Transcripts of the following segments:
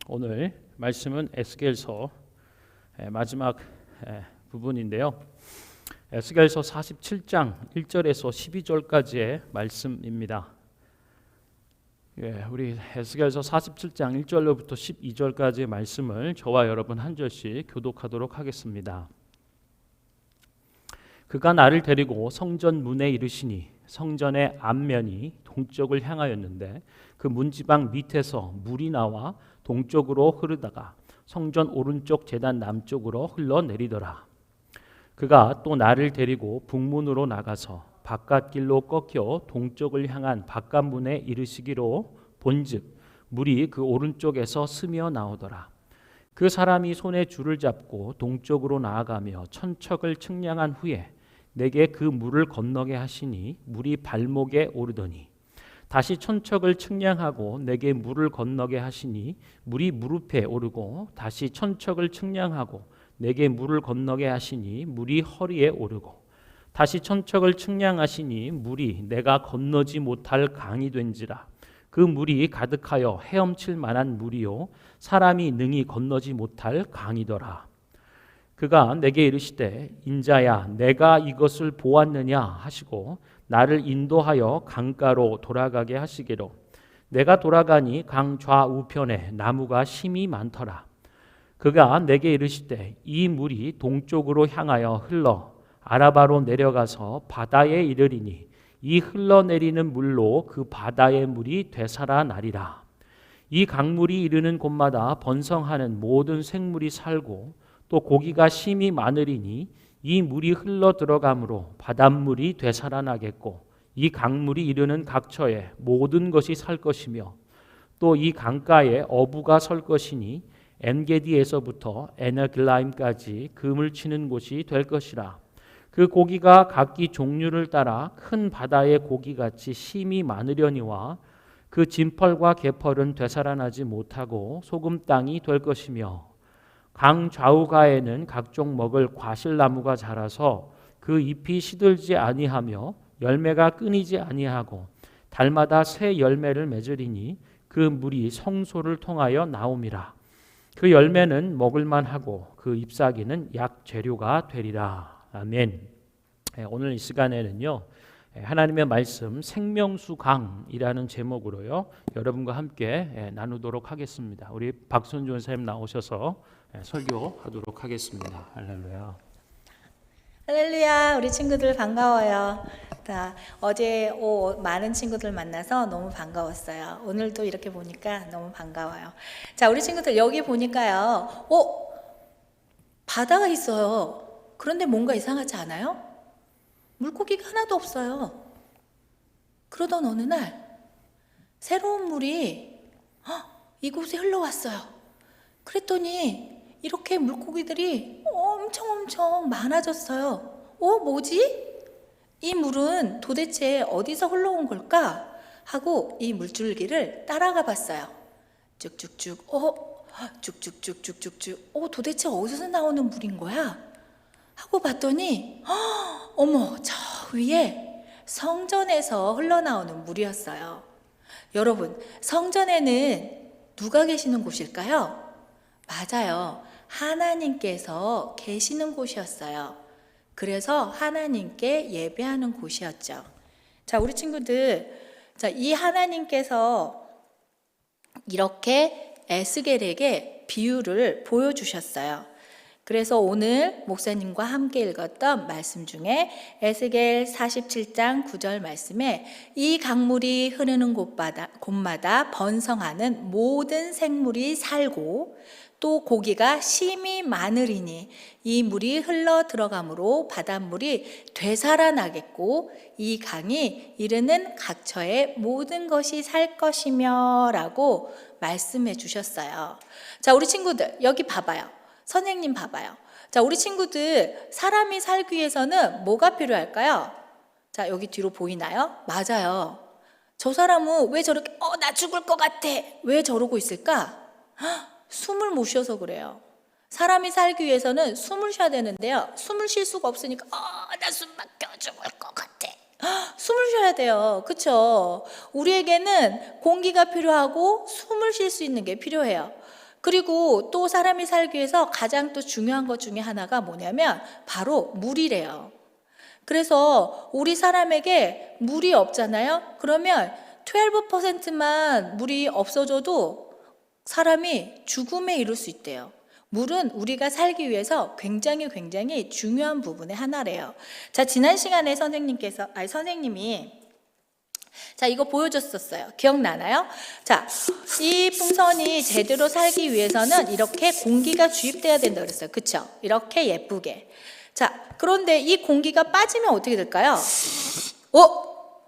오늘 말씀은 에스겔서 마지막 부분인데요. 에스겔서 47장 1절에서 12절까지의 말씀입니다. 우리 에스겔서 47장 1절로부터 12절까지의 말씀을 저와 여러분 한 절씩 교독하도록 하겠습니다. 그가 나를 데리고 성전 문에 이르시니 성전의 앞면이 동쪽을 향하였는데 그 문지방 밑에서 물이 나와 동쪽으로 흐르다가 성전 오른쪽 제단 남쪽으로 흘러내리더라. 그가 또 나를 데리고 북문으로 나가서 바깥길로 꺾여 동쪽을 향한 바깥문에 이르시기로 본즉 물이 그 오른쪽에서 스며 나오더라. 그 사람이 손에 줄을 잡고 동쪽으로 나아가며 천척을 측량한 후에 내게 그 물을 건너게 하시니 물이 발목에 오르더니 다시 천척을 측량하고 내게 물을 건너게 하시니 물이 무릎에 오르고 다시 천척을 측량하고 내게 물을 건너게 하시니 물이 허리에 오르고 다시 천척을 측량하시니 물이 내가 건너지 못할 강이 된지라. 그 물이 가득하여 헤엄칠 만한 물이요 사람이 능히 건너지 못할 강이더라. 그가 내게 이르시되 인자야 내가 이것을 보았느냐 하시고 나를 인도하여 강가로 돌아가게 하시기로 내가 돌아가니 강 좌우편에 나무가 심이 많더라. 그가 내게 이르시되 이 물이 동쪽으로 향하여 흘러 아라바로 내려가서 바다에 이르리니 이 흘러내리는 물로 그 바다의 물이 되살아나리라. 이 강물이 이르는 곳마다 번성하는 모든 생물이 살고 또 고기가 심이 많으리니 이 물이 흘러 들어가므로 바닷물이 되살아나겠고 이 강물이 이르는 각처에 모든 것이 살 것이며 또 이 강가에 어부가 설 것이니 엔게디에서부터 에너글라임까지 금을 치는 곳이 될 것이라. 그 고기가 각기 종류를 따라 큰 바다의 고기같이 심이 많으려니와 그 진펄과 개펄은 되살아나지 못하고 소금 땅이 될 것이며 강 좌우가에는 각종 먹을 과실나무가 자라서 그 잎이 시들지 아니하며 열매가 끊이지 아니하고 달마다 새 열매를 맺으리니 그 물이 성소를 통하여 나옴이라. 그 열매는 먹을만 하고 그 잎사귀는 약 재료가 되리라. 아멘. 오늘 이 시간에는요 하나님의 말씀 생명수 강이라는 제목으로요 여러분과 함께 나누도록 하겠습니다. 우리 박순주 선생님 나오셔서 설교하도록 하겠습니다. 할렐루야. 할렐루야. 우리 친구들 반가워요. 어제 많은 친구들 만나서 너무 반가웠어요. 오늘도 이렇게 보니까 너무 반가워요. 자, 우리 친구들 여기 보니까요. 바다가 있어요. 그런데 뭔가 이상하지 않아요? 물고기가 하나도 없어요. 그러던 어느 날 새로운 물이 이곳에 흘러왔어요. 그랬더니 이렇게 물고기들이 엄청 많아졌어요. 뭐지? 이 물은 도대체 어디서 흘러온 걸까? 하고 이 물줄기를 따라가 봤어요. 쭉쭉쭉, 쭉쭉쭉쭉쭉쭉, 도대체 어디서 나오는 물인 거야? 하고 봤더니, 어머, 저 위에 성전에서 흘러나오는 물이었어요. 여러분, 성전에는 누가 계시는 곳일까요? 맞아요. 하나님께서 계시는 곳이었어요. 그래서 하나님께 예배하는 곳이었죠. 자, 우리 친구들, 이 하나님께서 이렇게 에스겔에게 비유를 보여주셨어요. 그래서 오늘 목사님과 함께 읽었던 말씀 중에 에스겔 47장 9절 말씀에 이 강물이 흐르는 곳마다 번성하는 모든 생물이 살고 또 고기가 심이 많으리니 이 물이 흘러 들어가므로 바닷물이 되살아나겠고 이 강이 이르는 각처에 모든 것이 살 것이며 라고 말씀해 주셨어요. 자, 우리 친구들 여기 봐봐요. 선생님 봐봐요. 자, 우리 친구들 사람이 살기 위해서는 뭐가 필요할까요? 자, 여기 뒤로 보이나요? 맞아요. 저 사람은 왜 저렇게 나 죽을 것 같아. 왜 저러고 있을까? 숨을 못 쉬어서 그래요. 사람이 살기 위해서는 숨을 쉬어야 되는데요. 숨을 쉴 수가 없으니까 나 숨 막혀 죽을 것 같아. 숨을 쉬어야 돼요. 그렇죠? 우리에게는 공기가 필요하고 숨을 쉴 수 있는 게 필요해요. 그리고 또 사람이 살기 위해서 가장 또 중요한 것 중에 하나가 뭐냐면 바로 물이래요. 그래서 우리 사람에게 물이 없잖아요. 그러면 12%만 물이 없어져도 사람이 죽음에 이를 수 있대요. 물은 우리가 살기 위해서 굉장히 중요한 부분의 하나래요. 자, 지난 시간에 선생님이 자, 이거 보여줬었어요. 기억나나요? 자, 이 풍선이 제대로 살기 위해서는 이렇게 공기가 주입돼야 된다 그랬어요. 그쵸? 이렇게 예쁘게. 자, 그런데 이 공기가 빠지면 어떻게 될까요?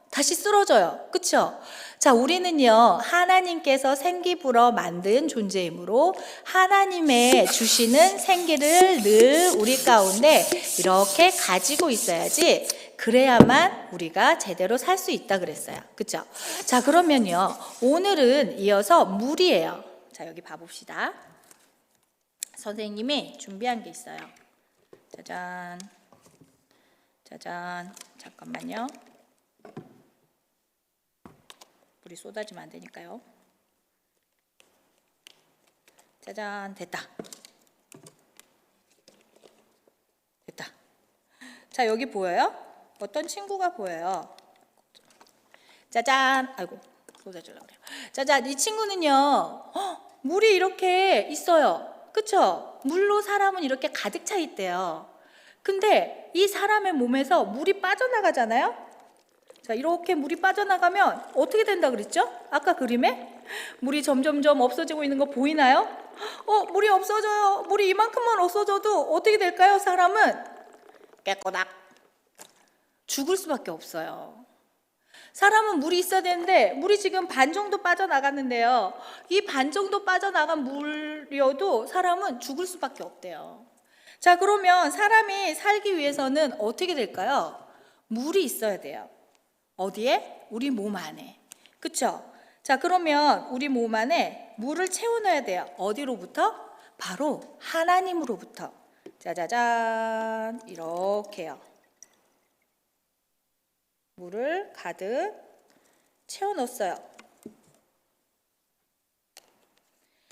다시 쓰러져요. 그쵸? 자, 우리는요, 하나님께서 생기 불어 만든 존재이므로 하나님의 주시는 생기를 늘 우리 가운데 이렇게 가지고 있어야지, 그래야만 우리가 제대로 살 수 있다 그랬어요. 그쵸? 자, 그러면요, 오늘은 이어서 물이에요. 자, 여기 봐봅시다. 선생님이 준비한 게 있어요. 짜잔. 짜잔. 잠깐만요. 물이 쏟아지면 안 되니까요. 짜잔, 됐다. 됐다. 자, 여기 보여요? 어떤 친구가 보여요? 짜잔. 아이고, 쏟아지려고 그래요. 짜잔, 이 친구는요, 물이 이렇게 있어요. 그쵸? 물로 사람은 이렇게 가득 차 있대요. 근데 이 사람의 몸에서 물이 빠져나가잖아요? 자, 이렇게 물이 빠져나가면 어떻게 된다 그랬죠? 아까 그림에? 물이 점점점 없어지고 있는 거 보이나요? 물이 없어져요. 물이 이만큼만 없어져도 어떻게 될까요? 사람은 깨꼬닥 죽을 수밖에 없어요. 사람은 물이 있어야 되는데 물이 지금 반 정도 빠져나갔는데요. 이 반 정도 빠져나간 물이어도 사람은 죽을 수밖에 없대요. 자, 그러면 사람이 살기 위해서는 어떻게 될까요? 물이 있어야 돼요. 어디에? 우리 몸 안에. 그쵸? 자, 그러면 우리 몸 안에 물을 채워넣어야 돼요. 어디로부터? 바로 하나님으로부터. 짜자잔, 이렇게요. 물을 가득 채워넣었어요.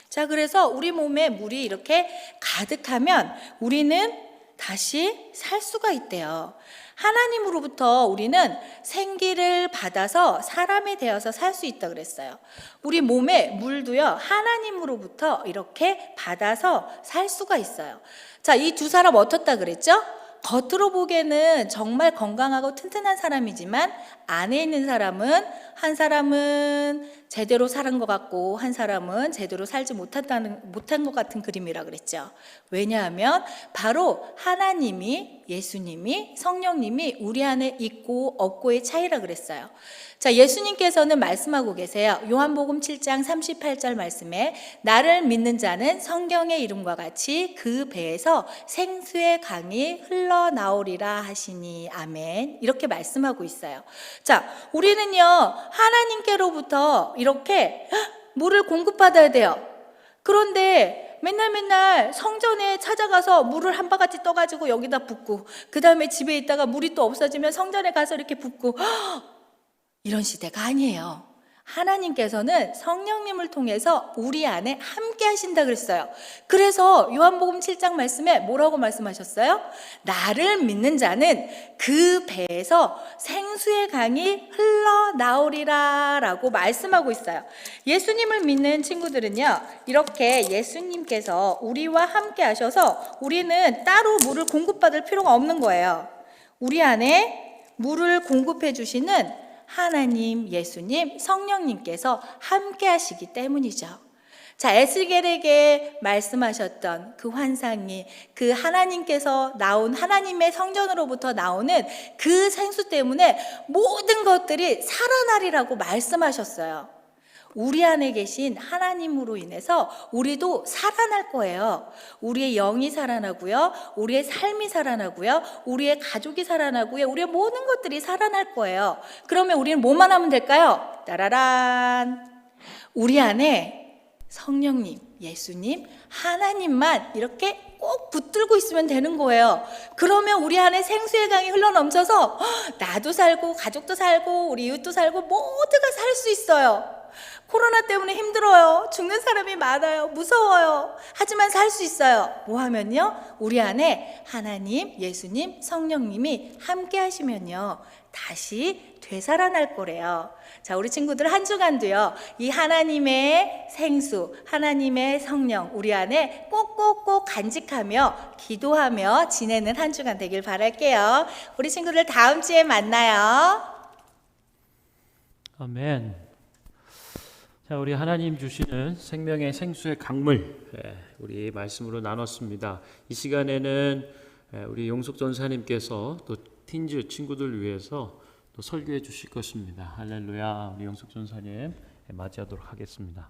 자, 그래서 우리 몸에 물이 이렇게 가득하면 우리는 다시 살 수가 있대요. 하나님으로부터 우리는 생기를 받아서 사람이 되어서 살 수 있다 그랬어요. 우리 몸에 물도요, 하나님으로부터 이렇게 받아서 살 수가 있어요. 자, 이 두 사람 어떻다 그랬죠? 겉으로 보기에는 정말 건강하고 튼튼한 사람이지만 안에 있는 사람은, 한 사람은 제대로 사는 것 같고 한 사람은 제대로 살지 못한 것 같은 그림이라 그랬죠. 왜냐하면 바로 하나님이, 예수님이, 성령님이 우리 안에 있고 없고의 차이라 그랬어요. 자, 예수님께서는 말씀하고 계세요. 요한복음 7장 38절 말씀에 나를 믿는 자는 성경의 이름과 같이 그 배에서 생수의 강이 흘러나오리라 하시니 아멘. 이렇게 말씀하고 있어요. 자, 우리는요, 하나님께로부터 이렇게 물을 공급받아야 돼요. 그런데 맨날 성전에 찾아가서 물을 한 바가지 떠가지고 여기다 붓고, 그 다음에 집에 있다가 물이 또 없어지면 성전에 가서 이렇게 붓고, 이런 시대가 아니에요. 하나님께서는 성령님을 통해서 우리 안에 함께 하신다 그랬어요. 그래서 요한복음 7장 말씀에 뭐라고 말씀하셨어요? 나를 믿는 자는 그 배에서 생수의 강이 흘러나오리라 라고 말씀하고 있어요. 예수님을 믿는 친구들은요, 이렇게 예수님께서 우리와 함께 하셔서 우리는 따로 물을 공급받을 필요가 없는 거예요. 우리 안에 물을 공급해 주시는 하나님, 예수님, 성령님께서 함께 하시기 때문이죠. 자, 에스겔에게 말씀하셨던 그 환상이 그 하나님께서 나온, 하나님의 성전으로부터 나오는 그 생수 때문에 모든 것들이 살아나리라고 말씀하셨어요. 우리 안에 계신 하나님으로 인해서 우리도 살아날 거예요. 우리의 영이 살아나고요, 우리의 삶이 살아나고요, 우리의 가족이 살아나고요, 우리의 모든 것들이 살아날 거예요. 그러면 우리는 뭐만 하면 될까요? 따라란, 우리 안에 성령님, 예수님, 하나님만 이렇게 꼭 붙들고 있으면 되는 거예요. 그러면 우리 안에 생수의 강이 흘러넘쳐서 나도 살고 가족도 살고 우리 이웃도 살고 모두가 살 수 있어요. 코로나 때문에 힘들어요. 죽는 사람이 많아요. 무서워요. 하지만 살 수 있어요. 뭐 하면요? 우리 안에 하나님, 예수님, 성령님이 함께 하시면요. 다시 되살아날 거래요. 자, 우리 친구들 한 주간도요. 이 하나님의 생수, 하나님의 성령 우리 안에 꼭꼭꼭 간직하며 기도하며 지내는 한 주간 되길 바랄게요. 우리 친구들 다음 주에 만나요. 아멘. 자, 우리 하나님 주시는 생명의 생수의 강물, 우리 말씀으로 나눴습니다. 이 시간에는 우리 용숙 전사님께서 또 틴즈 친구들 위해서 또 설교해 주실 것입니다. 할렐루야. 우리 용숙 전사님 맞이하도록 하겠습니다.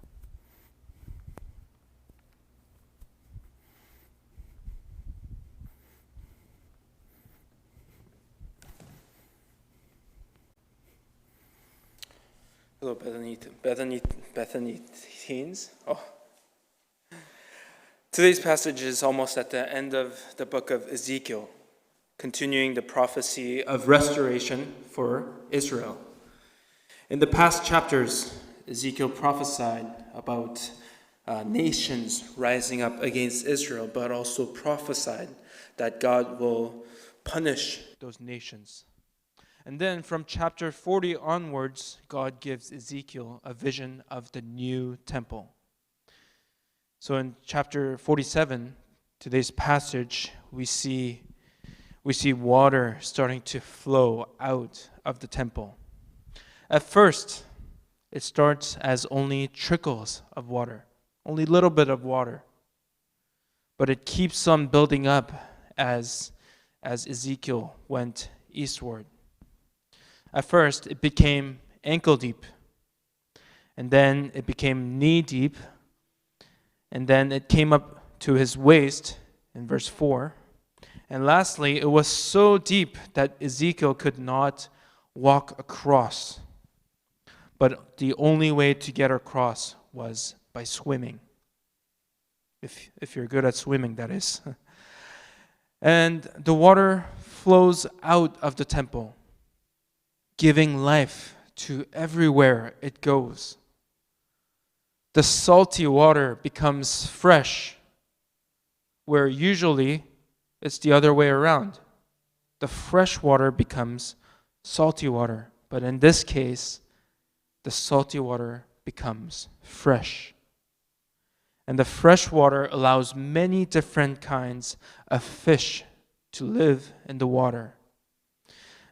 Hello, Bethany teens. Today's passage is almost at the end of the book of Ezekiel, continuing the prophecy of restoration for Israel. In the past chapters, Ezekiel prophesied about nations rising up against Israel, but also prophesied that God will punish those nations. And then from chapter 40 onwards, God gives Ezekiel a vision of the new temple. So in chapter 47, today's passage, we see water starting to flow out of the temple. At first, it starts as only trickles of water, only a little bit of water. But it keeps on building up as Ezekiel went eastward. At first, it became ankle deep, and then it became knee deep, and then it came up to his waist in verse 4. And lastly, it was so deep that Ezekiel could not walk across. But the only way to get across was by swimming. If you're good at swimming, that is. And the water flows out of the temple, giving life to everywhere it goes. The salty water becomes fresh, where usually it's the other way around. The fresh water becomes salty water, but in this case, the salty water becomes fresh. And the fresh water allows many different kinds of fish to live in the water.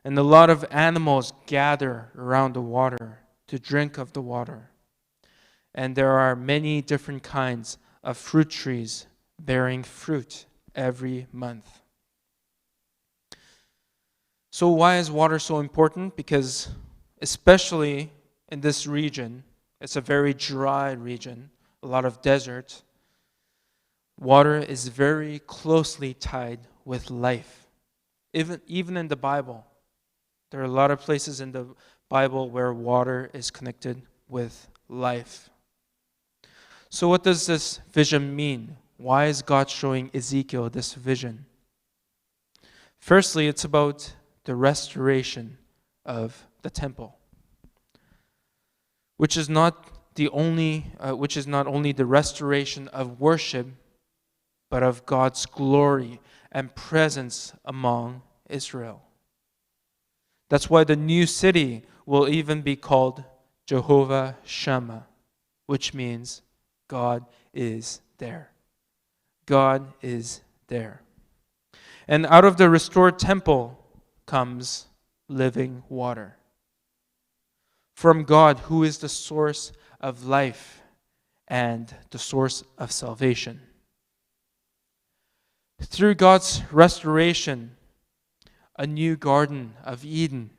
And a lot of animals gather around the water to drink of the water. And there are many different kinds of fruit trees bearing fruit every month. So why is water so important? Because especially in this region, it's a very dry region, a lot of desert. Water is very closely tied with life. Even in the Bible, there are a lot of places in the Bible where water is connected with life. So what does this vision mean? Why is God showing Ezekiel this vision? Firstly, it's about the restoration of the temple, which is not only the restoration of worship, but of God's glory and presence among Israel. That's why the new city will even be called Jehovah Shammah, which means God is there. God is there. And out of the restored temple comes living water from God, who is the source of life and the source of salvation. Through God's restoration, a new Garden of Eden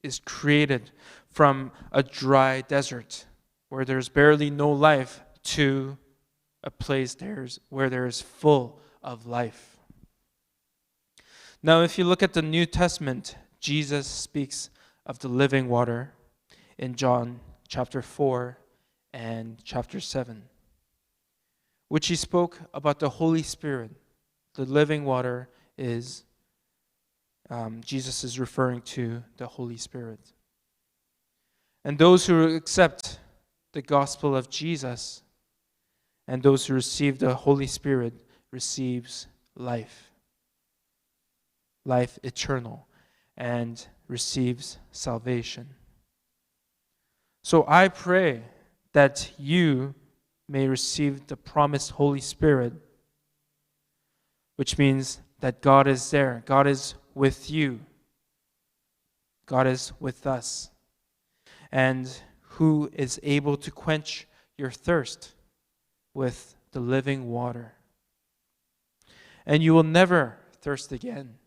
is created from a dry desert where there's barely no life to a place where there is full of life. Now, if you look at the New Testament, Jesus speaks of the living water in John chapter 4 and chapter 7, which he spoke about the Holy Spirit. The living water is, Jesus is referring to the Holy Spirit. And those who accept the gospel of Jesus, and those who receive the Holy Spirit receives life eternal, and receives salvation. So I pray that you may receive the promised Holy Spirit, which means that God is there. God is with you. God is with us. And who is able to quench your thirst with the living water. And you will never thirst again.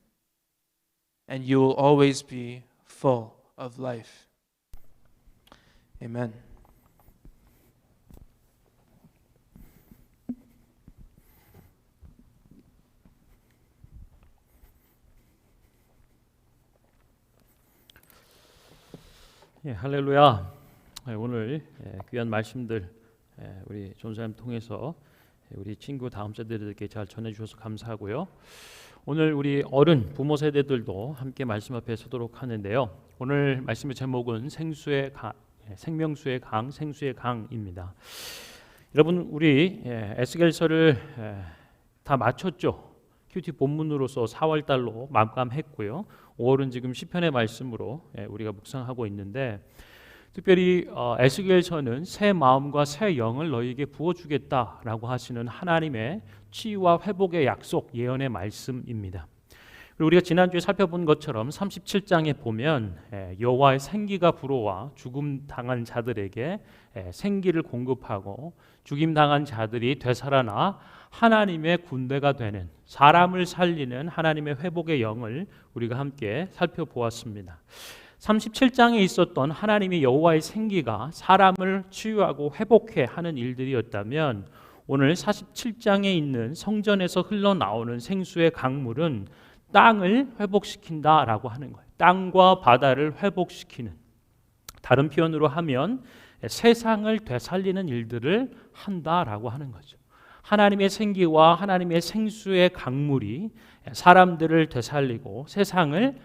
And you will always be full of life. Amen. 예, 할렐루야. 오늘 귀한 말씀들 우리 전사님 통해서 우리 친구 다음 세대들에게 잘 전해주셔서 감사하고요. 오늘 우리 어른 부모 세대들도 함께 말씀 앞에 서도록 하는데요. 오늘 말씀의 제목은 생명수의 강, 생수의 강입니다. 여러분 우리 에스겔서를 다 마쳤죠. 큐티 본문으로서 4월 달로 마감했고요. 5월은 지금 시편의 말씀으로 우리가 묵상하고 있는데 특별히 에스겔서는 새 마음과 새 영을 너희에게 부어주겠다라고 하시는 하나님의 치유와 회복의 약속 예언의 말씀입니다. 그리고 우리가 지난주에 살펴본 것처럼 37장에 보면 여호와의 생기가 불어와 죽음 당한 자들에게 생기를 공급하고 죽임 당한 자들이 되살아나 하나님의 군대가 되는 사람을 살리는 하나님의 회복의 영을 우리가 함께 살펴보았습니다. 37장에 있었던 하나님의 여호와의 생기가 사람을 치유하고 회복해 하는 일들이었다면 오늘 47장에 있는 성전에서 흘러나오는 생수의 강물은 땅을 회복시킨다라고 하는 거예요. 땅과 바다를 회복시키는, 다른 표현으로 하면 세상을 되살리는 일들을 한다라고 하는 거죠. 하나님의 생기와 하나님의 생수의 강물이 사람들을 되살리고 세상을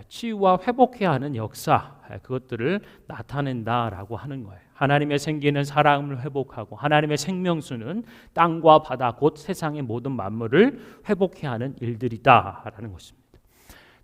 치유와 회복해야 하는 역사, 그것들을 나타낸다라고 하는 거예요. 하나님의 생기는 사람을 회복하고 하나님의 생명수는 땅과 바다 곧 세상의 모든 만물을 회복해야 하는 일들이다라는 것입니다.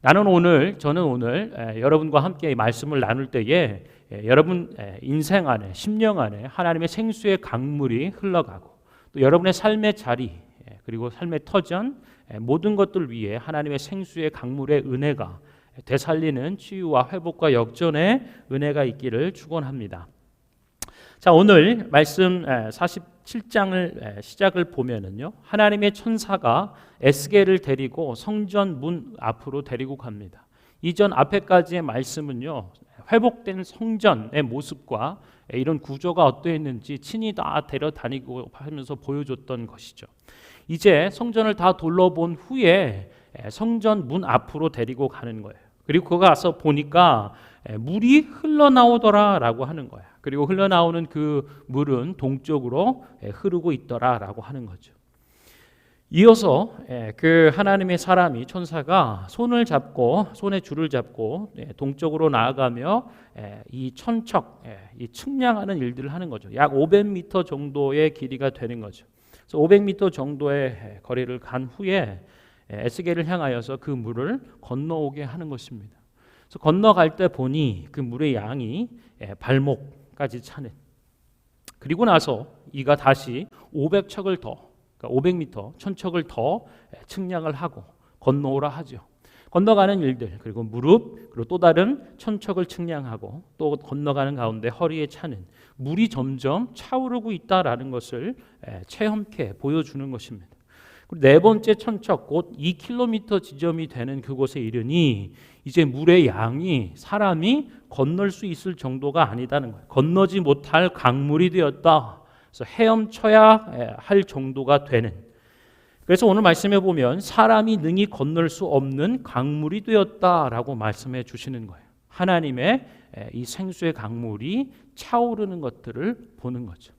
저는 오늘 여러분과 함께 말씀을 나눌 때에 여러분 인생 안에, 심령 안에 하나님의 생수의 강물이 흘러가고 또 여러분의 삶의 자리 그리고 삶의 터전 모든 것들 위에 하나님의 생수의 강물의 은혜가 되살리는 치유와 회복과 역전의 은혜가 있기를 축원합니다. 자, 오늘 말씀 47장을 시작을 보면은요. 하나님의 천사가 에스겔을 데리고 성전 문 앞으로 데리고 갑니다. 이전 앞에까지의 말씀은요. 회복된 성전의 모습과 이런 구조가 어떠했는지 친히 다 데려다니고 하면서 보여줬던 것이죠. 이제 성전을 다 둘러본 후에 성전 문 앞으로 데리고 가는 거예요. 그리고 거기 가서 보니까 물이 흘러나오더라라고 하는 거야. 그리고 흘러나오는 그 물은 동쪽으로 흐르고 있더라라고 하는 거죠. 이어서 그 하나님의 사람이 천사가 손에 줄을 잡고 동쪽으로 나아가며 이 천척, 이 측량하는 일들을 하는 거죠. 약 500m 정도의 길이가 되는 거죠. 그래서 500m 정도의 거리를 간 후에 에스겔을 향하여서 그 물을 건너오게 하는 것입니다. 그래서 건너갈 때 보니 그 물의 양이 발목까지 차는. 그리고 나서 이가 다시 500척을 더, 그러니까 500m, 천척을 더 측량을 하고 건너오라 하죠. 건너가는 일들, 그리고 무릎, 그리고 또 다른 천척을 측량하고 또 건너가는 가운데 허리에 차는 물이 점점 차오르고 있다라는 것을 체험케 보여주는 것입니다. 그리고 네 번째 천척, 곧 2km 지점이 되는 그곳에 이르니 이제 물의 양이 사람이 건널 수 있을 정도가 아니다는 거예요. 건너지 못할 강물이 되었다. 그래서 헤엄쳐야 할 정도가 되는. 그래서 오늘 말씀해 보면 사람이 능히 건널 수 없는 강물이 되었다라고 말씀해 주시는 거예요. 하나님의 이 생수의 강물이 차오르는 것들을 보는 거죠.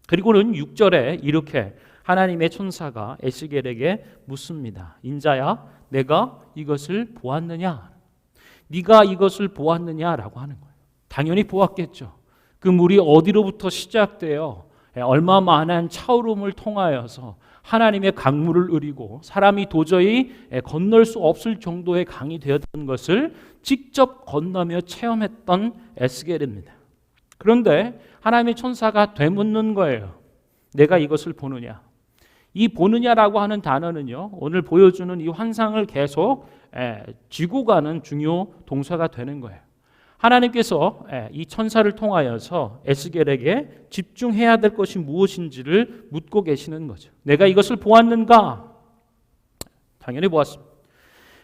그리고는 6절에 이렇게 하나님의 천사가 에스겔에게 묻습니다. 인자야, 내가 이것을 보았느냐? 네가 이것을 보았느냐라고 하는 거예요. 당연히 보았겠죠. 그 물이 어디로부터 시작되어 얼마만한 차오름을 통하여서 하나님의 강물을 의리고 사람이 도저히 건널 수 없을 정도의 강이 되었던 것을 직접 건너며 체험했던 에스겔입니다. 그런데 하나님의 천사가 되묻는 거예요. 내가 이것을 보느냐? 이 보느냐라고 하는 단어는요, 오늘 보여주는 이 환상을 계속 쥐고 가는 중요 동사가 되는 거예요. 하나님께서 이 천사를 통하여서 에스겔에게 집중해야 될 것이 무엇인지를 묻고 계시는 거죠. 내가 이것을 보았는가? 당연히 보았습니다.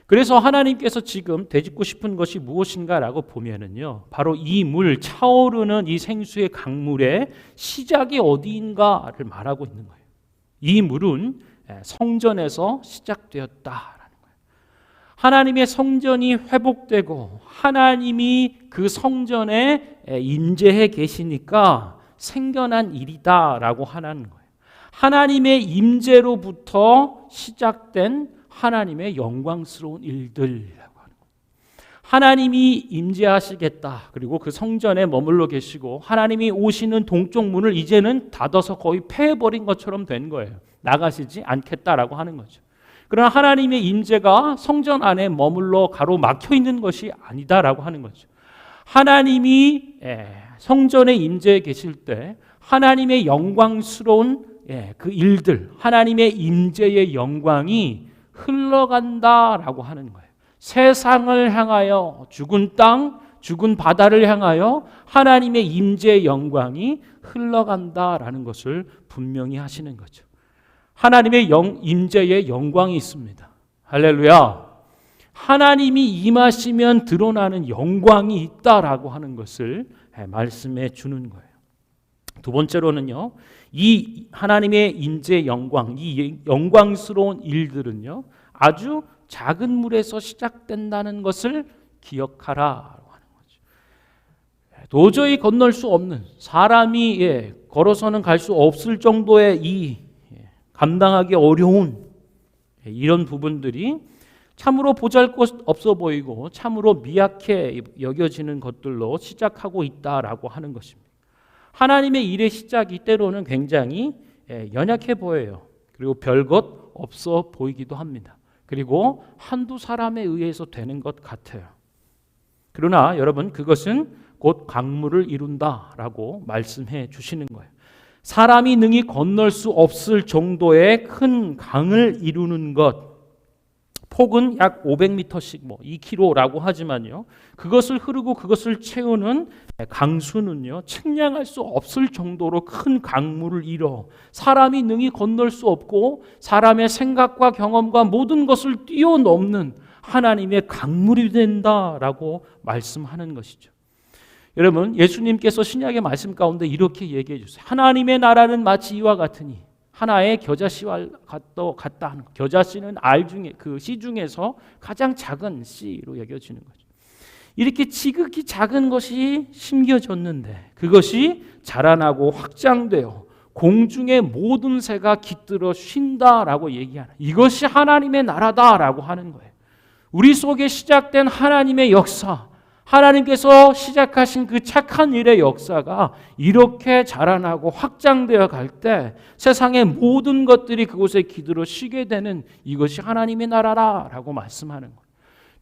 그래서 하나님께서 지금 되짚고 싶은 것이 무엇인가라고 보면은요, 바로 이 물, 차오르는 이 생수의 강물의 시작이 어디인가를 말하고 있는 거예요. 이 물은 성전에서 시작되었다라는 거예요. 하나님의 성전이 회복되고 하나님이 그 성전에 임재해 계시니까 생겨난 일이다라고 하는 거예요. 하나님의 임재로부터 시작된 하나님의 영광스러운 일들이라고 하는 거예요. 하나님이 임재하시겠다. 그리고 그 성전에 머물러 계시고 하나님이 오시는 동쪽 문을 이제는 닫아서 거의 폐해버린 것처럼 된 거예요. 나가시지 않겠다라고 하는 거죠. 그러나 하나님의 임재가 성전 안에 머물러 가로막혀 있는 것이 아니다라고 하는 거죠. 하나님이 성전에 임재해 계실 때 하나님의 영광스러운 그 일들, 하나님의 임재의 영광이 흘러간다라고 하는 거예요. 세상을 향하여 죽은 땅, 죽은 바다를 향하여 하나님의 임재의 영광이 흘러간다라는 것을 분명히 하시는 거죠. 하나님의 임재의 영광이 있습니다. 할렐루야. 하나님이 임하시면 드러나는 영광이 있다라고 하는 것을 말씀해 주는 거예요. 두 번째로는요, 이 하나님의 임재의 영광, 이 영광스러운 일들은요, 아주 작은 물에서 시작된다는 것을 기억하라고 하는 거죠. 도저히 건널 수 없는, 사람이 걸어서는 갈 수 없을 정도의 이 감당하기 어려운 이런 부분들이 참으로 보잘것없어 보이고 참으로 미약해 여겨지는 것들로 시작하고 있다라고 하는 것입니다. 하나님의 일의 시작이 때로는 굉장히 연약해 보여요. 그리고 별것 없어 보이기도 합니다. 그리고 한두 사람에 의해서 되는 것 같아요. 그러나 여러분, 그것은 곧 강물을 이룬다라고 말씀해 주시는 거예요. 사람이 능히 건널 수 없을 정도의 큰 강을 이루는 것, 폭은 약 500m씩 2km라고 하지만요, 그것을 흐르고 그것을 채우는 강수는요, 측량할 수 없을 정도로 큰 강물을 이뤄 사람이 능히 건널 수 없고 사람의 생각과 경험과 모든 것을 뛰어넘는 하나님의 강물이 된다라고 말씀하는 것이죠. 여러분, 예수님께서 신약의 말씀 가운데 이렇게 얘기해 주세요. 하나님의 나라는 마치 이와 같으니, 하나의 겨자씨와 같다 하는 것. 겨자씨는 알 중에 그 씨 중에서 가장 작은 씨로 여겨지는 거죠. 이렇게 지극히 작은 것이 심겨졌는데 그것이 자라나고 확장되어 공중의 모든 새가 깃들어 쉰다라고 얘기하는, 이것이 하나님의 나라다라고 하는 거예요. 우리 속에 시작된 하나님의 역사, 하나님께서 시작하신 그 착한 일의 역사가 이렇게 자라나고 확장되어 갈 때 세상의 모든 것들이 그곳에 기들어 쉬게 되는, 이것이 하나님의 나라라고 말씀하는 거예요.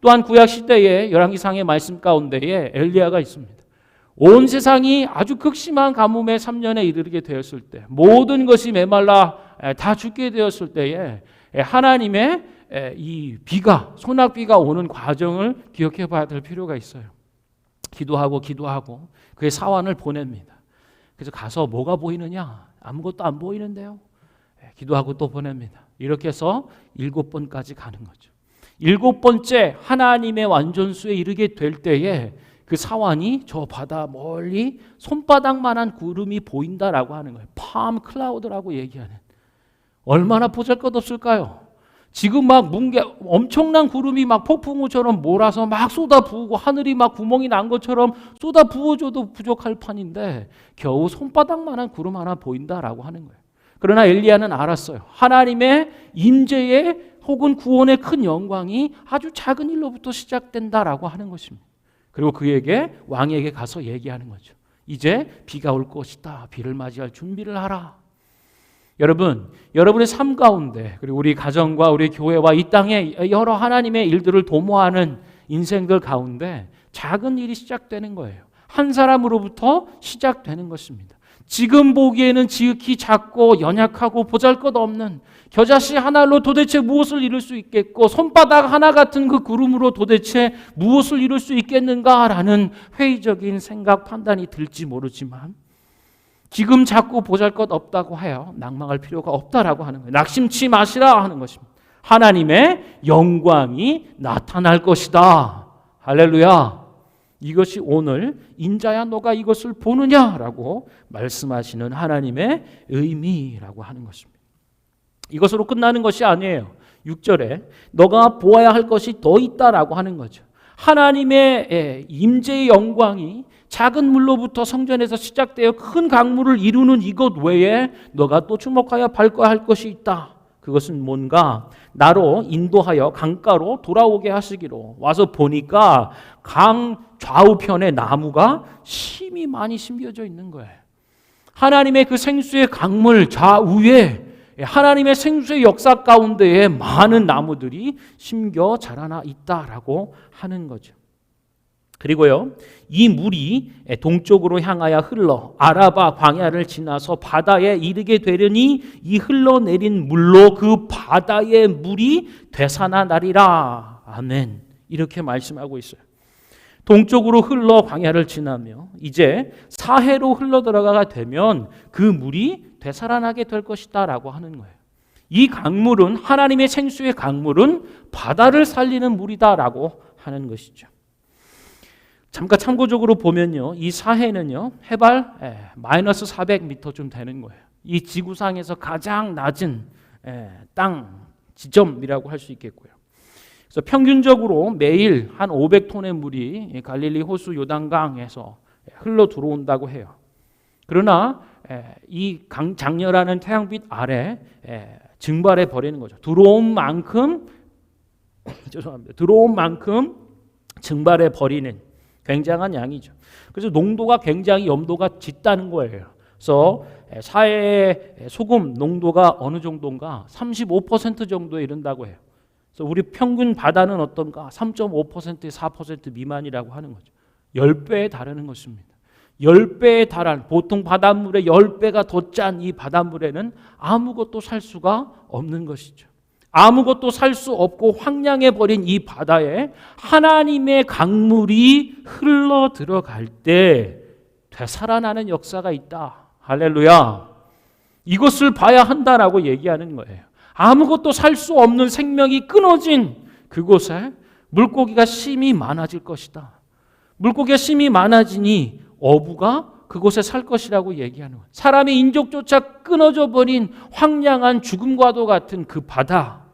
또한 구약시대의 열왕기상의 말씀 가운데에 엘리야가 있습니다. 온 세상이 아주 극심한 가뭄의 3년에 이르게 되었을 때, 모든 것이 메말라 다 죽게 되었을 때에 하나님의 이 비가, 소낙비가 오는 과정을 기억해 봐야 될 필요가 있어요. 기도하고 그의 사환을 보냅니다. 그래서 가서 뭐가 보이느냐? 아무것도 안 보이는데요. 기도하고 또 보냅니다. 이렇게 해서 7번까지 가는 거죠. 7번째 하나님의 완전수에 이르게 될 때에 그 사환이 저 바다 멀리 손바닥만한 구름이 보인다라고 하는 거예요. 팜 클라우드라고 얘기하는. 얼마나 보잘것없을까요? 지금 막 엄청난 구름이 막 폭풍우처럼 몰아서 막 쏟아부으고 하늘이 막 구멍이 난 것처럼 쏟아부어줘도 부족할 판인데 겨우 손바닥만한 구름 하나 보인다라고 하는 거예요. 그러나 엘리야는 알았어요. 하나님의 임재의 혹은 구원의 큰 영광이 아주 작은 일로부터 시작된다라고 하는 것입니다. 그리고 그에게 왕에게 가서 얘기하는 거죠. 이제 비가 올 것이다. 비를 맞이할 준비를 하라. 여러분, 여러분의 삶 가운데 그리고 우리 가정과 우리 교회와 이 땅에 여러 하나님의 일들을 도모하는 인생들 가운데 작은 일이 시작되는 거예요. 한 사람으로부터 시작되는 것입니다. 지금 보기에는 지극히 작고 연약하고 보잘것없는 겨자씨 하나로 도대체 무엇을 이룰 수 있겠고 손바닥 하나 같은 그 구름으로 도대체 무엇을 이룰 수 있겠는가라는 회의적인 생각 판단이 들지 모르지만 지금 작고 보잘것없다고 해요. 낭망할 필요가 없다라고 하는 거예요. 낙심치 마시라 하는 것입니다. 하나님의 영광이 나타날 것이다. 할렐루야. 이것이 오늘 인자야 너가 이것을 보느냐라고 말씀하시는 하나님의 의미라고 하는 것입니다. 이것으로 끝나는 것이 아니에요. 6절에 너가 보아야 할 것이 더 있다라고 하는 거죠. 하나님의 임재의 영광이 작은 물로부터 성전에서 시작되어 큰 강물을 이루는 이것 외에 너가 또 주목하여 밟아야 할 것이 있다. 그것은 뭔가 나로 인도하여 강가로 돌아오게 하시기로. 와서 보니까 강 좌우편에 나무가 심이 많이 심겨져 있는 거예요. 하나님의 그 생수의 강물 좌우에 하나님의 생수의 역사 가운데에 많은 나무들이 심겨 자라나 있다라고 하는 거죠. 그리고요, 이 물이 동쪽으로 향하여 흘러 아라바 광야를 지나서 바다에 이르게 되려니 이 흘러내린 물로 그 바다의 물이 되살아나리라. 아멘. 이렇게 말씀하고 있어요. 동쪽으로 흘러 광야를 지나며 이제 사해로 흘러 들어가가 되면 그 물이 되살아나게 될 것이다 라고 하는 거예요. 이 강물은 하나님의 생수의 강물은 바다를 살리는 물이다라고 하는 것이죠. 잠깐 참고적으로 보면요, 이 사해는요 해발 마이너스 400m쯤 되는 거예요. 이 지구상에서 가장 낮은 땅 지점이라고 할 수 있겠고요. 그래서 평균적으로 매일 한 500톤의 물이 갈릴리 호수 요단강에서 흘러 들어온다고 해요. 그러나 이 장렬하는 태양빛 아래 증발해 버리는 거죠. 들어온 만큼 증발해 버리는 굉장한 양이죠. 그래서 농도가 굉장히 염도가 짙다는 거예요. 그래서 사해의 소금 농도가 어느 정도인가 35% 정도에 이른다고 해요. 그래서 우리 평균 바다는 어떤가 3.5% 4% 미만이라고 하는 거죠. 10배에 다르는 것입니다. 10배에 달한 보통 바닷물의 10배가 더 짠 이 바닷물에는 아무것도 살 수가 없는 것이죠. 아무것도 살 수 없고 황량해 버린 이 바다에 하나님의 강물이 흘러 들어갈 때 되살아나는 역사가 있다. 할렐루야. 이것을 봐야 한다라고 얘기하는 거예요. 아무것도 살 수 없는 생명이 끊어진 그곳에 물고기가 심이 많아질 것이다. 물고기가 심이 많아지니 어부가 그곳에 살 것이라고 얘기하는 거예요. 사람의 인족조차 끊어져 버린 황량한 죽음과도 같은 그 바다,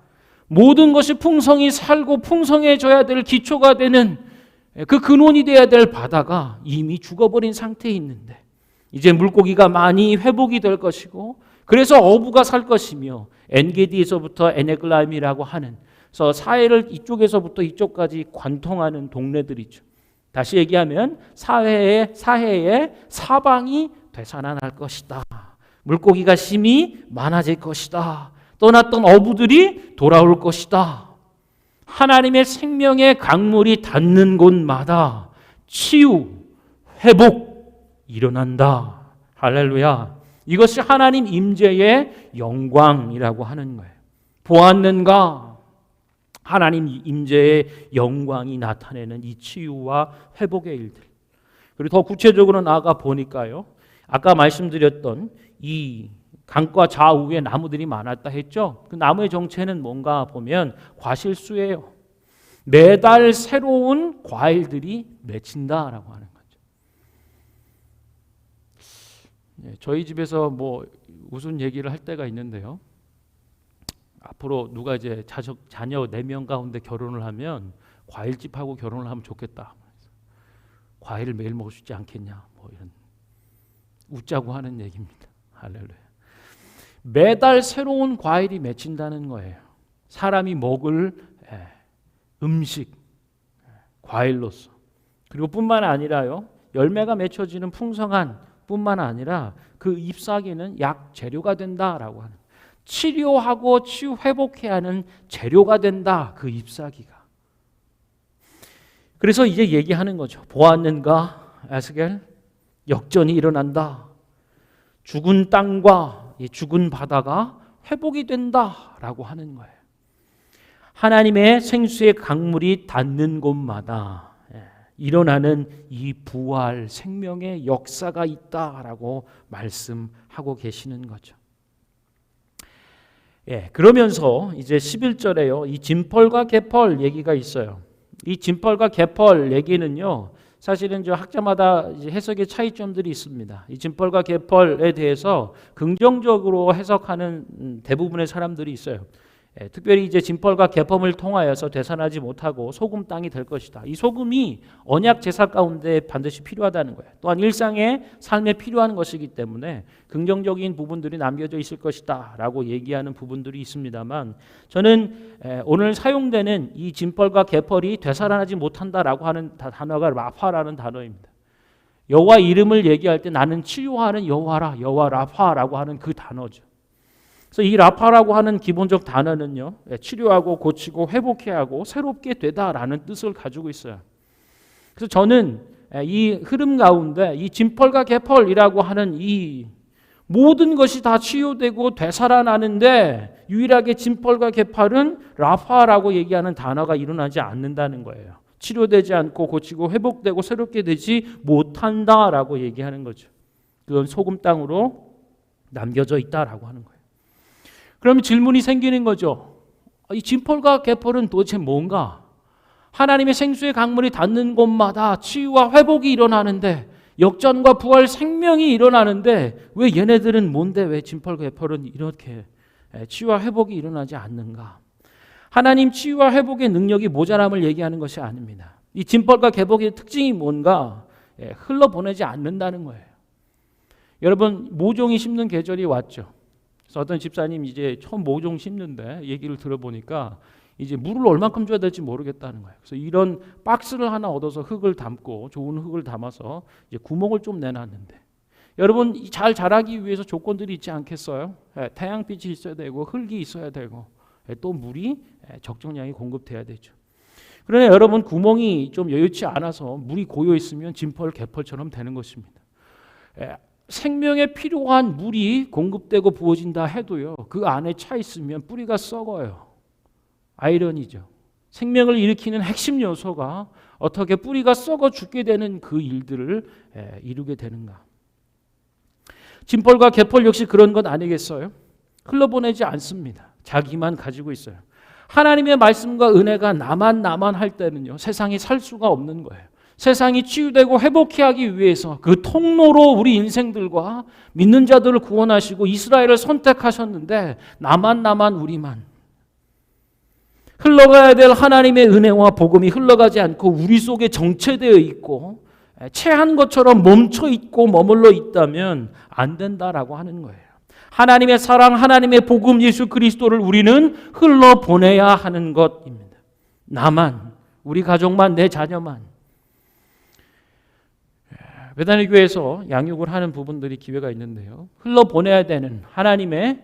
모든 것이 풍성히 살고 풍성해져야 될 기초가 되는 그 근원이 돼야 될 바다가 이미 죽어버린 상태에 있는데 이제 물고기가 많이 회복이 될 것이고 그래서 어부가 살 것이며 엔게디에서부터 에네글라임이라고 하는 그래서 사해를 이쪽에서부터 이쪽까지 관통하는 동네들이죠. 다시 얘기하면 사해의 사방이 되살아날 것이다. 물고기가 심이 많아질 것이다. 떠났던 어부들이 돌아올 것이다. 하나님의 생명의 강물이 닿는 곳마다 치유, 회복 일어난다. 할렐루야. 이것이 하나님 임재의 영광이라고 하는 거예요. 보았는가? 하나님 임재의 영광이 나타내는 이 치유와 회복의 일들. 그리고 더 구체적으로 나아가 보니까요. 아까 말씀드렸던 이 강가 좌우에 나무들이 많았다 했죠. 그 나무의 정체는 뭔가 보면 과실수예요. 매달 새로운 과일들이 맺힌다라고 하는 거죠. 저희 집에서 뭐 무슨 얘기를 할 때가 있는데요. 앞으로 누가 이제 자녀 4명 가운데 결혼을 하면 과일집하고 결혼을 하면 좋겠다. 과일을 매일 먹을 수 있지 않겠냐. 뭐 이런 웃자고 하는 얘기입니다. 할렐루야. 매달 새로운 과일이 맺힌다는 거예요. 사람이 먹을 음식, 과일로서. 그리고 뿐만 아니라요. 열매가 맺혀지는 풍성한 뿐만 아니라 그 잎사귀는 약 재료가 된다라고 하는, 치료하고 치유 회복해야 하는 재료가 된다, 그 잎사귀가. 그래서 이제 얘기하는 거죠. 보았는가 에스겔, 역전이 일어난다. 죽은 땅과 이 죽은 바다가 회복이 된다라고 하는 거예요. 하나님의 생수의 강물이 닿는 곳마다 일어나는 이 부활 생명의 역사가 있다라고 말씀하고 계시는 거죠. 그러면서 이제 11절에요. 이 진펄과 개펄 얘기가 있어요. 이 진펄과 개펄 얘기는요, 사실은 저 학자마다 이제 해석의 차이점들이 있습니다. 이 진펄과 개펄에 대해서 긍정적으로 해석하는 대부분의 사람들이 있어요. 특별히 이제 진펄과 개펄을 통하여서 되살아나지 못하고 소금 땅이 될 것이다. 이 소금이 언약 제사 가운데 반드시 필요하다는 거예요. 또한 일상의 삶에 필요한 것이기 때문에 긍정적인 부분들이 남겨져 있을 것이다 라고 얘기하는 부분들이 있습니다만, 저는 오늘 사용되는 이 진펄과 개펄이 되살아나지 못한다라고 하는 단어가 라파라는 단어입니다. 여호와 이름을 얘기할 때 나는 치유하는 여호와라, 여호와 라파라고 하는 그 단어죠. 그래서 이 라파라고 하는 기본적 단어는요, 치료하고 고치고 회복해야 하고 새롭게 되다라는 뜻을 가지고 있어요. 그래서 저는 이 흐름 가운데 이 진펄과 개펄이라고 하는 이 모든 것이 다 치유되고 되살아나는데 유일하게 진펄과 개펄은 라파라고 얘기하는 단어가 일어나지 않는다는 거예요. 치료되지 않고 고치고 회복되고 새롭게 되지 못한다라고 얘기하는 거죠. 그건 소금 땅으로 남겨져 있다라고 하는 거예요. 그러면 질문이 생기는 거죠. 이 진펄과 개펄은 도대체 뭔가? 하나님의 생수의 강물이 닿는 곳마다 치유와 회복이 일어나는데, 역전과 부활 생명이 일어나는데 왜 얘네들은 뭔데 왜 진펄과 개펄은 이렇게 치유와 회복이 일어나지 않는가? 하나님 치유와 회복의 능력이 모자람을 얘기하는 것이 아닙니다. 이 진펄과 개펄의 특징이 뭔가? 흘러보내지 않는다는 거예요. 여러분, 모종이 심는 계절이 왔죠. 그래서 어떤 집사님 이제 처음 모종 심는데 얘기를 들어보니까 이제 물을 얼만큼 줘야 될지 모르겠다는 거예요. 그래서 이런 박스를 하나 얻어서 흙을 담고, 좋은 흙을 담아서 이제 구멍을 좀 내놨는데, 여러분 잘 자라기 위해서 조건들이 있지 않겠어요? 태양빛이 있어야 되고 흙이 있어야 되고 또 물이 적정량이 공급돼야 되죠. 그러나 여러분, 구멍이 좀 여유치 않아서 물이 고여 있으면 진펄 개펄처럼 되는 것입니다. 생명에 필요한 물이 공급되고 부어진다 해도요, 그 안에 차 있으면 뿌리가 썩어요. 아이러니죠. 생명을 일으키는 핵심 요소가 어떻게 뿌리가 썩어 죽게 되는 그 일들을 이루게 되는가. 진펄과 개펄 역시 그런 것 아니겠어요? 흘러보내지 않습니다. 자기만 가지고 있어요. 하나님의 말씀과 은혜가 나만 할 때는요, 세상이 살 수가 없는 거예요. 세상이 치유되고 회복해 하기 위해서 그 통로로 우리 인생들과 믿는 자들을 구원하시고 이스라엘을 선택하셨는데, 나만 우리만 흘러가야 될 하나님의 은혜와 복음이 흘러가지 않고 우리 속에 정체되어 있고 체한 것처럼 멈춰 있고 머물러 있다면 안 된다라고 하는 거예요. 하나님의 사랑, 하나님의 복음, 예수 그리스도를 우리는 흘러보내야 하는 것입니다. 나만, 우리 가족만, 내 자녀만. 베다니 교회에서 양육을 하는 부분들이 기회가 있는데요, 흘러보내야 되는 하나님의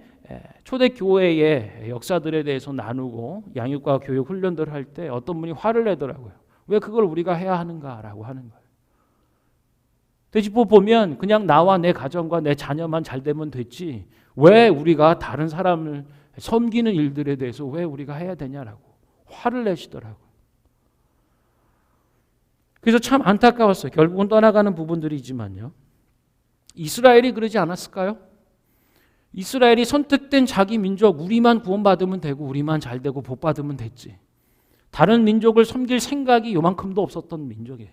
초대교회의 역사들에 대해서 나누고 양육과 교육 훈련들을 할 때 어떤 분이 화를 내더라고요. 왜 그걸 우리가 해야 하는가라고 하는 거예요. 되짚어 보면 그냥 나와 내 가정과 내 자녀만 잘 되면 됐지, 왜 우리가 다른 사람을 섬기는 일들에 대해서 왜 우리가 해야 되냐라고 화를 내시더라고요. 그래서 참 안타까웠어요. 결국은 떠나가는 부분들이지만요, 이스라엘이 그러지 않았을까요? 이스라엘이 선택된 자기 민족, 우리만 구원받으면 되고 우리만 잘 되고 복 받으면 됐지, 다른 민족을 섬길 생각이 요만큼도 없었던 민족이에요.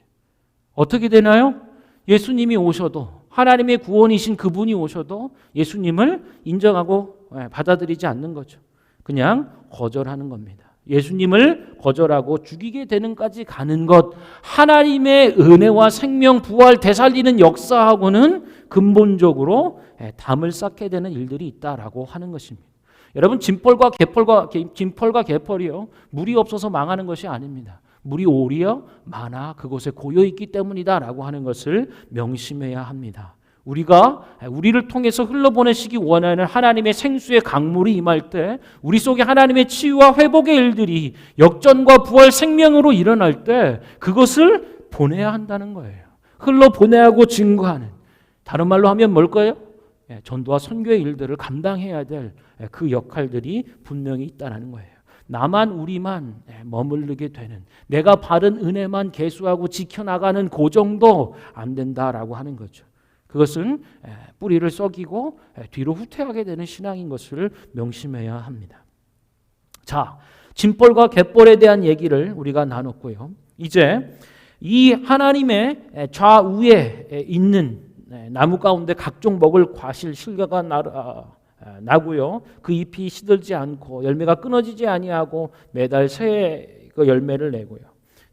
어떻게 되나요? 예수님이 오셔도, 하나님의 구원이신 그분이 오셔도 예수님을 인정하고 받아들이지 않는 거죠. 그냥 거절하는 겁니다. 예수님을 거절하고 죽이게 되는까지 가는 것, 하나님의 은혜와 생명, 부활, 되살리는 역사하고는 근본적으로 담을 쌓게 되는 일들이 있다라고 하는 것입니다. 여러분, 진펄과 개펄이요, 물이 없어서 망하는 것이 아닙니다. 물이 오히려 많아 그곳에 고여있기 때문이다라고 하는 것을 명심해야 합니다. 우리를 통해서 흘러보내시기 원하는 하나님의 생수의 강물이 임할 때 우리 속에 하나님의 치유와 회복의 일들이 역전과 부활 생명으로 일어날 때 그것을 보내야 한다는 거예요. 흘러보내야 하고 증거하는, 다른 말로 하면 뭘까요? 전도와 선교의 일들을 감당해야 될 그 역할들이 분명히 있다는 거예요. 나만 우리만 머무르게 되는, 내가 바른 은혜만 계수하고 지켜나가는 그 정도 안 된다라고 하는 거죠. 그것은 뿌리를 썩이고 뒤로 후퇴하게 되는 신앙인 것을 명심해야 합니다. 자, 짐벌과 갯벌에 대한 얘기를 우리가 나눴고요. 이제 이 하나님의 좌우에 있는 나무 가운데 각종 먹을 과실 실과가 나고요. 그 잎이 시들지 않고 열매가 끊어지지 아니하고 매달 새 열매를 내고요.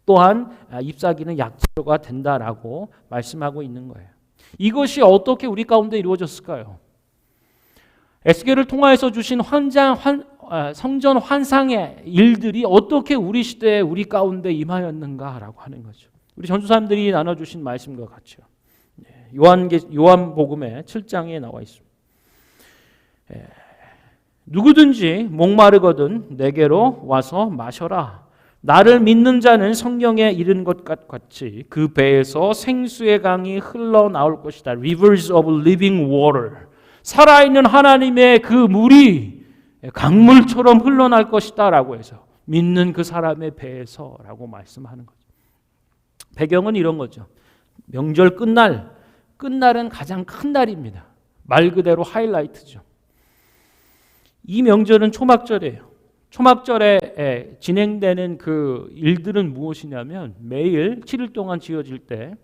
또한 잎사귀는 약재료가 된다라고 말씀하고 있는 거예요. 이것이 어떻게 우리 가운데 이루어졌을까요? 에스겔을 통하여서 주신 성전 환상의 일들이 어떻게 우리 시대에 우리 가운데 임하였는가라고 하는 거죠. 우리 전도사님들이 나눠주신 말씀과 같죠. 요한복음의 7장에 나와 있습니다. 누구든지 목마르거든 내게로 와서 마셔라. 나를 믿는 자는 성경에 이른 것 같이 그 배에서 생수의 강이 흘러나올 것이다. Rivers of living water. 살아있는 하나님의 그 물이 강물처럼 흘러날 것이다 라고 해서 믿는 그 사람의 배에서 라고 말씀하는 거죠. 배경은 이런 거죠. 명절 끝날은 가장 큰 날입니다. 말 그대로 하이라이트죠. 이 명절은 초막절이에요. 초막절에 진행되는 그 일들은 무엇이냐면 매일 7일 동안 지어질 때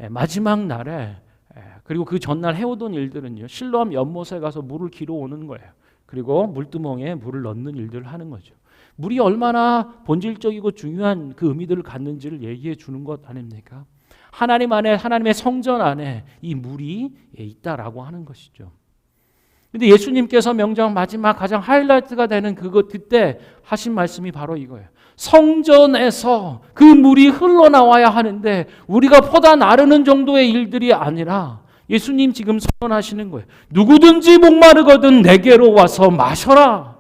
마지막 날에 그리고 그 전날 해오던 일들은요. 실로암 연못에 가서 물을 길어 오는 거예요. 그리고 물두멍에 물을 넣는 일들을 하는 거죠. 물이 얼마나 본질적이고 중요한 그 의미들을 갖는지를 얘기해 주는 것 아닙니까? 하나님 안에, 하나님의 성전 안에 이 물이 있다라고 하는 것이죠. 근데 예수님께서 명절 마지막 가장 하이라이트가 되는 그때 하신 말씀이 바로 이거예요. 성전에서 그 물이 흘러나와야 하는데 우리가 퍼다 나르는 정도의 일들이 아니라 예수님 지금 선언하시는 거예요. 누구든지 목마르거든 내게로 와서 마셔라.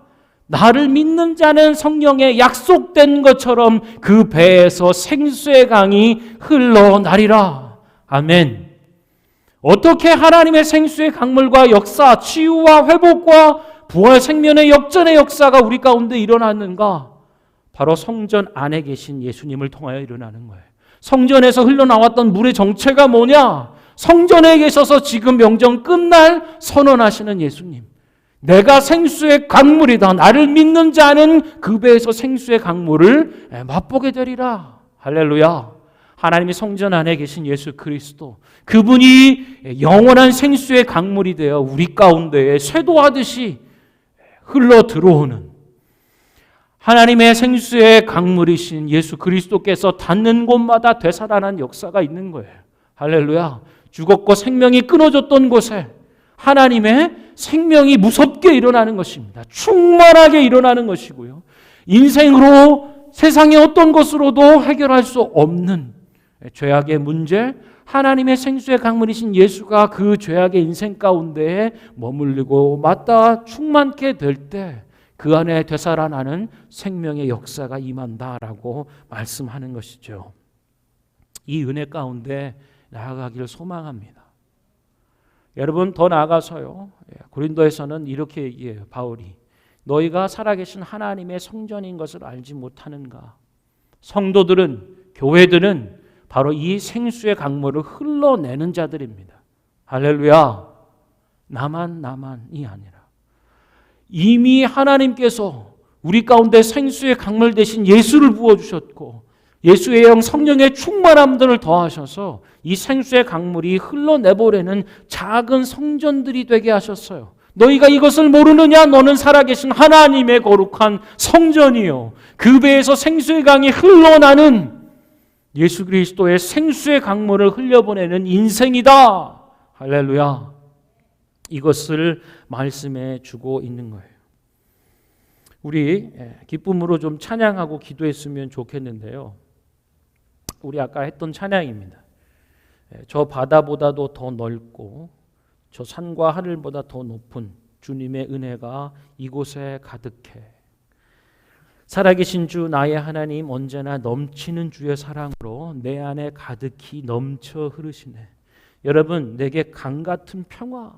나를 믿는 자는 성령에 약속된 것처럼 그 배에서 생수의 강이 흘러나리라. 아멘. 어떻게 하나님의 생수의 강물과 역사, 치유와 회복과 부활 생명의 역전의 역사가 우리 가운데 일어났는가? 바로 성전 안에 계신 예수님을 통하여 일어나는 거예요. 성전에서 흘러나왔던 물의 정체가 뭐냐? 성전에 계셔서 지금 명절 끝날 선언하시는 예수님. 내가 생수의 강물이다. 나를 믿는 자는 그 배에서 생수의 강물을 맛보게 되리라. 할렐루야. 하나님이 성전 안에 계신 예수 그리스도, 그분이 영원한 생수의 강물이 되어 우리 가운데에 쇄도하듯이 흘러 들어오는 하나님의 생수의 강물이신 예수 그리스도께서 닿는 곳마다 되살아난 역사가 있는 거예요. 할렐루야. 죽었고 생명이 끊어졌던 곳에 하나님의 생명이 무섭게 일어나는 것입니다. 충만하게 일어나는 것이고요. 인생으로 세상의 어떤 것으로도 해결할 수 없는 죄악의 문제, 하나님의 생수의 강물이신 예수가 그 죄악의 인생 가운데에 머물리고 맞다 충만케 될 때 그 안에 되살아나는 생명의 역사가 임한다라고 말씀하는 것이죠. 이 은혜 가운데 나아가기를 소망합니다. 여러분 더 나아가서요. 고린도에서는 이렇게 얘기해요. 바울이 너희가 살아계신 하나님의 성전인 것을 알지 못하는가? 성도들은, 교회들은 바로 이 생수의 강물을 흘러내는 자들입니다. 할렐루야. 나만이 아니라 이미 하나님께서 우리 가운데 생수의 강물 대신 예수를 부어주셨고 예수의 영 성령의 충만함들을 더하셔서 이 생수의 강물이 흘러내보려는 작은 성전들이 되게 하셨어요. 너희가 이것을 모르느냐? 너는 살아계신 하나님의 거룩한 성전이요. 그 배에서 생수의 강이 흘러나는 예수 그리스도의 생수의 강물을 흘려보내는 인생이다. 할렐루야. 이것을 말씀해 주고 있는 거예요. 우리 기쁨으로 좀 찬양하고 기도했으면 좋겠는데요. 우리 아까 했던 찬양입니다. 저 바다보다도 더 넓고 저 산과 하늘보다 더 높은 주님의 은혜가 이곳에 가득해. 살아계신 주 나의 하나님, 언제나 넘치는 주의 사랑으로 내 안에 가득히 넘쳐 흐르시네. 여러분, 내게 강 같은 평화,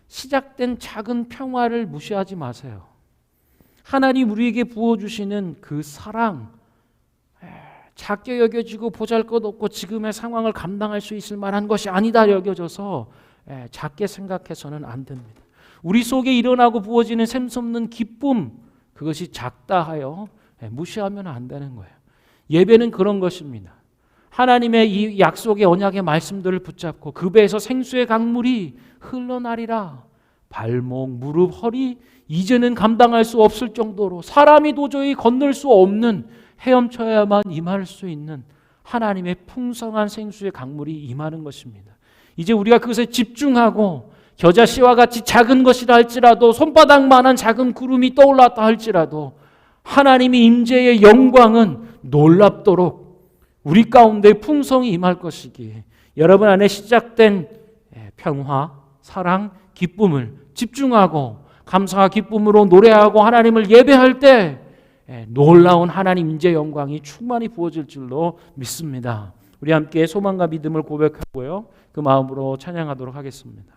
시작된 작은 평화를 무시하지 마세요. 하나님 우리에게 부어주시는 그 사랑, 작게 여겨지고 보잘것없고 지금의 상황을 감당할 수 있을 만한 것이 아니다 여겨져서 작게 생각해서는 안 됩니다. 우리 속에 일어나고 부어지는 샘솟는 기쁨, 그것이 작다 하여 무시하면 안 되는 거예요. 예배는 그런 것입니다. 하나님의 이 약속의 언약의 말씀들을 붙잡고 그 배에서 생수의 강물이 흘러나리라. 발목, 무릎, 허리 이제는 감당할 수 없을 정도로 사람이 도저히 건널 수 없는 헤엄쳐야만 임할 수 있는 하나님의 풍성한 생수의 강물이 임하는 것입니다. 이제 우리가 그것에 집중하고 겨자씨와 같이 작은 것이라 할지라도 손바닥만한 작은 구름이 떠올랐다 할지라도 하나님의 임재의 영광은 놀랍도록 우리 가운데 풍성히 임할 것이기에 여러분 안에 시작된 평화, 사랑, 기쁨을 집중하고 감사와 기쁨으로 노래하고 하나님을 예배할 때 놀라운 하나님 임재 영광이 충만히 부어질 줄로 믿습니다. 우리 함께 소망과 믿음을 고백하고요, 그 마음으로 찬양하도록 하겠습니다.